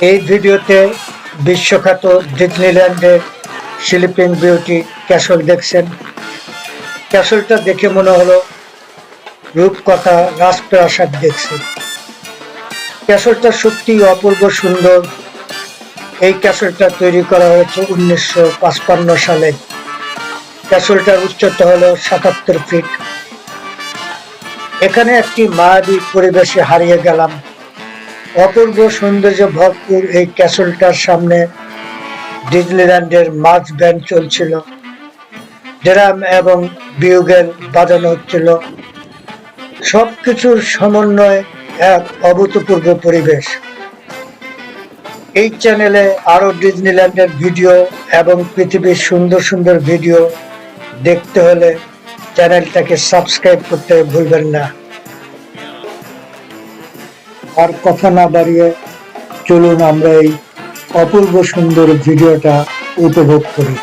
এই ভিডিওতে বিশ্বখ্যাত ডিজনিল্যান্ডের স্লিপিং বিউটি ক্যাসল দেখছেন। ক্যাসলটা দেখে মনে হলো রূপকথা রাজপ্রাসাদ দেখছি। ক্যাসলটা সত্যি অপূর্ব সুন্দর। এই ক্যাসলটা তৈরি করা হয়েছে 1955 সালে। ক্যাসলটার উচ্চতা হলো 77 ফিট। এখানে একটি মায়াবী পরিবেশে হারিয়ে গেলাম। অপূর্ব সৌন্দর্য ভরপুর এই ক্যাসলটার সামনে ডিজনিল্যান্ডের মার্চ ব্যান্ড চলছিল, ড্রাম এবং বিউগেল বাজানো হচ্ছিল। সবকিছুর সমন্বয়ে এক অভূতপূর্ব পরিবেশ। এই চ্যানেলে আরো ডিজনিল্যান্ডের ভিডিও এবং পৃথিবীর সুন্দর সুন্দর ভিডিও দেখতে হলে চ্যানেলটাকে সাবস্ক্রাইব করতে ভুলবেন না। আর কথা না বাড়িয়ে চলুন আমরা এই অপূর্ব সুন্দর ভিডিওটা উপভোগ করি।